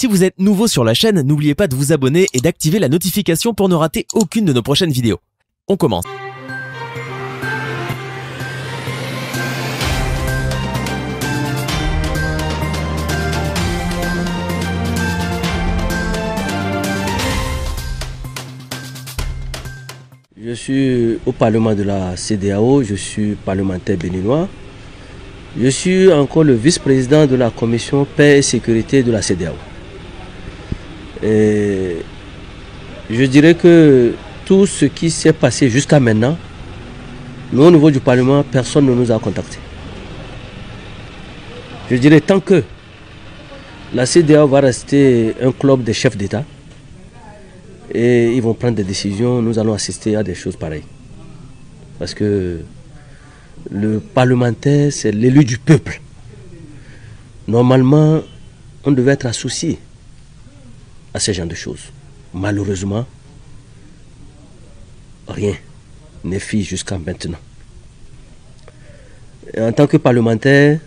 Si vous êtes nouveau sur la chaîne, n'oubliez pas de vous abonner et d'activer la notification pour ne rater aucune de nos prochaines vidéos. On commence. Je suis au Parlement de la CEDEAO, je suis parlementaire béninois. Je suis encore le vice-président de la commission paix et sécurité de la CEDEAO. Et je dirais que tout ce qui s'est passé jusqu'à maintenant, nous au niveau du Parlement, personne ne nous a contactés. Je dirais tant que la CEDEAO va rester un club de chefs d'État, et ils vont prendre des décisions, nous allons assister à des choses pareilles. Parce que le parlementaire, c'est l'élu du peuple. Normalement, on devait être associé à ce genre de choses. Malheureusement, rien n'est fait jusqu'à maintenant. Et en tant que parlementaire,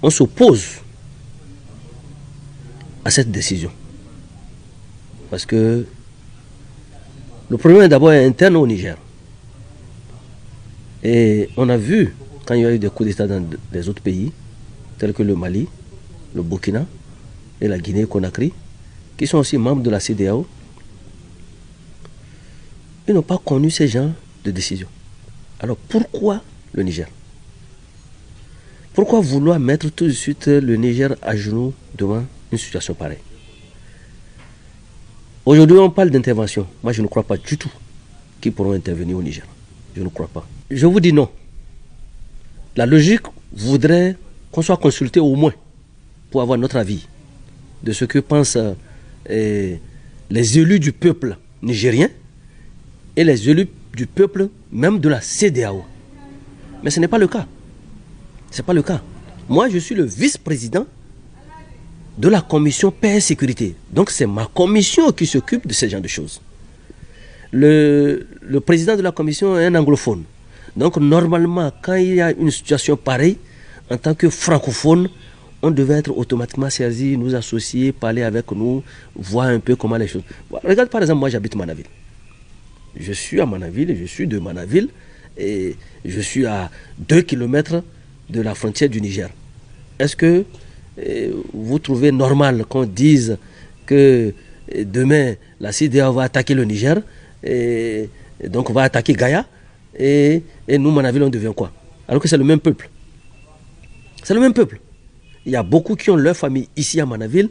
on s'oppose à cette décision. Parce que le problème est d'abord interne au Niger. Et on a vu, quand il y a eu des coups d'État dans des autres pays, tels que le Mali, le Burkina et la Guinée-Conakry, qui sont aussi membres de la CEDEAO, ils n'ont pas connu ces genres de décisions. Alors pourquoi le Niger? Pourquoi vouloir mettre tout de suite le Niger à genoux devant une situation pareille? Aujourd'hui, on parle d'intervention. Moi, je ne crois pas du tout qu'ils pourront intervenir au Niger. Je ne crois pas. Je vous dis non. La logique voudrait qu'on soit consulté au moins pour avoir notre avis de ce que pensent les élus du peuple nigérien et les élus du peuple même de la CEDEAO. Mais ce n'est pas le cas. Ce n'est pas le cas. Moi, je suis le vice-président de la commission paix et sécurité. Donc c'est ma commission qui s'occupe de ce genre de choses. Le président de la commission est un anglophone. Donc normalement, quand il y a une situation pareille, en tant que francophone, on devait être automatiquement saisi, nous associer, parler avec nous, voir un peu comment les choses... Regarde par exemple, moi j'habite Manaville. Je suis à Manaville, je suis de Manaville, et je suis à 2 km de la frontière du Niger. Est-ce que vous trouvez normal qu'on dise que demain la CEDEAO va attaquer le Niger et donc va attaquer Gaïa et nous, Manaville, on devient quoi? Alors que c'est le même peuple. C'est le même peuple. Il y a beaucoup qui ont leur famille ici à Manaville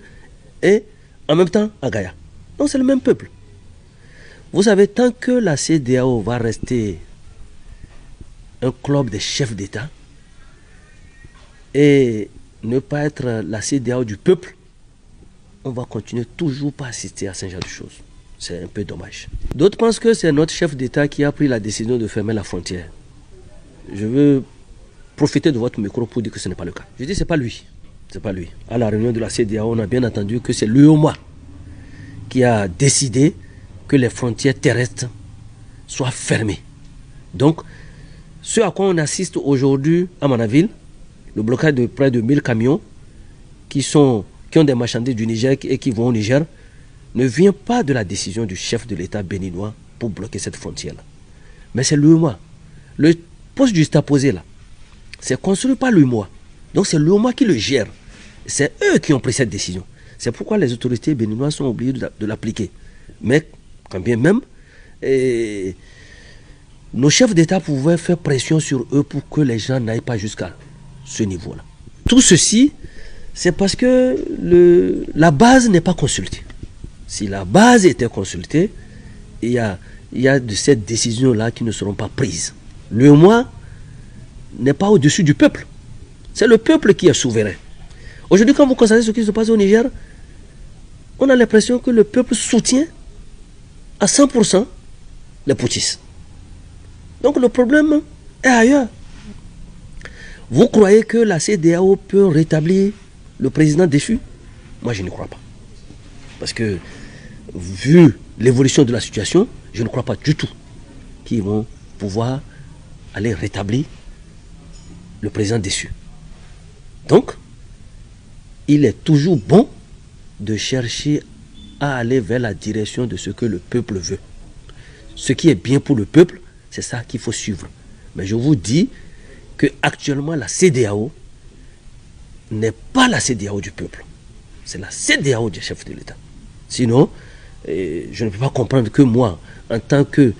et en même temps à Gaïa. Donc c'est le même peuple. Vous savez, tant que la CEDEAO va rester un club de chefs d'État et ne pas être la CEDEAO du peuple, on va continuer toujours pas assister à ce genre de choses. C'est un peu dommage. D'autres pensent que c'est notre chef d'État qui a pris la décision de fermer la frontière. Je veux profiter de votre micro pour dire que ce n'est pas le cas. Je dis c'est pas lui. C'est pas lui. À la réunion de la CEDEAO, on a bien entendu que c'est l'UEMOA qui a décidé que les frontières terrestres soient fermées. Donc, ce à quoi on assiste aujourd'hui à Manaville, le blocage de près de 1000 camions qui ont des marchandises du Niger et qui vont au Niger, ne vient pas de la décision du chef de l'État béninois pour bloquer cette frontière-là. Mais c'est l'UEMOA. Le poste juxtaposé là, c'est construit par l'UEMOA. Donc c'est l'UEMOA qui le gère. C'est eux qui ont pris cette décision. C'est pourquoi les autorités béninoises sont obligées de l'appliquer. Mais quand bien même, nos chefs d'État pouvaient faire pression sur eux pour que les gens n'aillent pas jusqu'à ce niveau-là. Tout ceci, c'est parce que la base n'est pas consultée. Si la base était consultée, il y a de ces décisions-là qui ne seront pas prises. L'UEMOA n'est pas au-dessus du peuple. C'est le peuple qui est souverain. Aujourd'hui, quand vous constatez ce qui se passe au Niger, on a l'impression que le peuple soutient à 100% les putschistes. Donc le problème est ailleurs. Vous croyez que la CEDEAO peut rétablir le président déchu? Moi, je ne crois pas. Parce que, vu l'évolution de la situation, je ne crois pas du tout qu'ils vont pouvoir aller rétablir le président déchu. Donc, il est toujours bon de chercher à aller vers la direction de ce que le peuple veut. Ce qui est bien pour le peuple, c'est ça qu'il faut suivre. Mais je vous dis que actuellement la CEDEAO n'est pas la CEDEAO du peuple. C'est la CEDEAO du chef de l'État. Sinon, je ne peux pas comprendre que moi, en tant que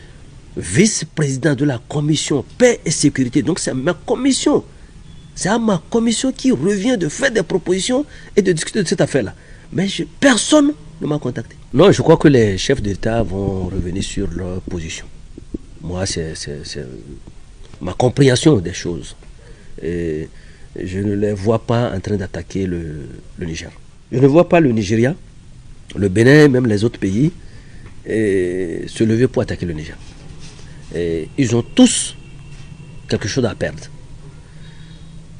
vice-président de la commission paix et sécurité, donc c'est ma commission, c'est à ma commission qui revient de faire des propositions et de discuter de cette affaire-là. Mais personne ne m'a contacté. Non, je crois que les chefs d'État vont revenir sur leur position. Moi, c'est ma compréhension des choses. Et je ne les vois pas en train d'attaquer le Niger. Je ne vois pas le Nigeria, le Bénin, même les autres pays, se lever pour attaquer le Niger. Et ils ont tous quelque chose à perdre.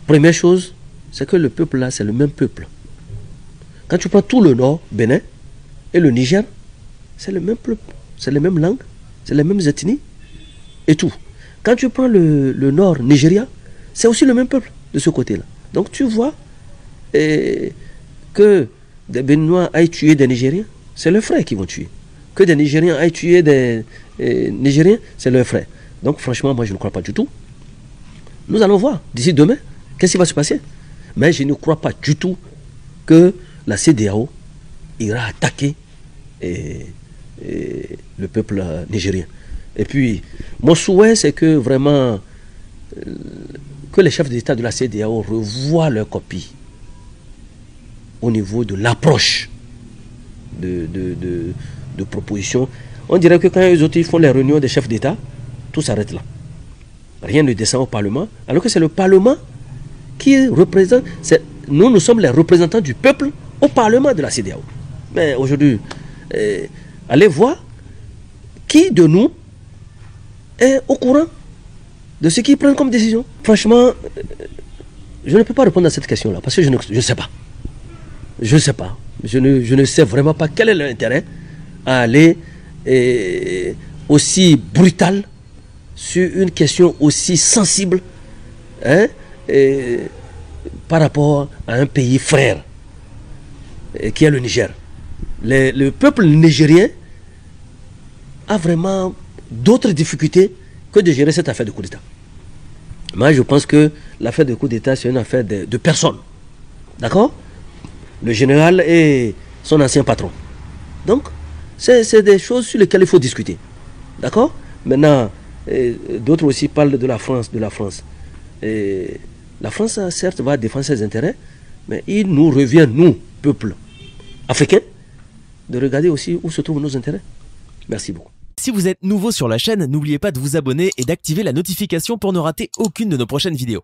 Première chose, c'est que le peuple là, c'est le même peuple. Quand tu prends tout le nord, Bénin, et le Niger, c'est le même peuple, c'est les mêmes langues, c'est les mêmes ethnies, et tout. Quand tu prends le nord, Nigeria, c'est aussi le même peuple de ce côté-là. Donc tu vois que des Béninois aillent tuer des Nigériens, c'est leurs frères qui vont tuer. Que des Nigériens aillent tuer des Nigériens, c'est leurs frères. Donc franchement, moi je ne crois pas du tout. Nous allons voir d'ici demain, qu'est-ce qui va se passer. Mais je ne crois pas du tout que la CEDEAO ira attaquer le peuple nigérien. Et puis, mon souhait, c'est que vraiment, que les chefs d'État de la CEDEAO revoient leur copie au niveau de l'approche de propositions. On dirait que quand les autres font les réunions des chefs d'État, tout s'arrête là. Rien ne descend au Parlement, alors que c'est le Parlement qui représente. Nous sommes les représentants du peuple au Parlement de la CEDEAO. Mais aujourd'hui, allez voir qui de nous est au courant de ce qu'ils prennent comme décision. Franchement, je ne peux pas répondre à cette question-là parce que je ne sais pas. Je ne sais pas. Je ne sais vraiment pas quel est l'intérêt à aller aussi brutal sur une question aussi sensible par rapport à un pays frère qui est le Niger. Le peuple nigérien a vraiment d'autres difficultés que de gérer cette affaire de coup d'État. Moi, je pense que l'affaire de coup d'État, c'est une affaire de personne. D'accord? Le général et son ancien patron. Donc, c'est des choses sur lesquelles il faut discuter. D'accord? Maintenant, d'autres aussi parlent de la France. La France, certes, va défendre ses intérêts, mais il nous revient, nous, peuple africain, de regarder aussi où se trouvent nos intérêts. Merci beaucoup. Si vous êtes nouveau sur la chaîne, n'oubliez pas de vous abonner et d'activer la notification pour ne rater aucune de nos prochaines vidéos.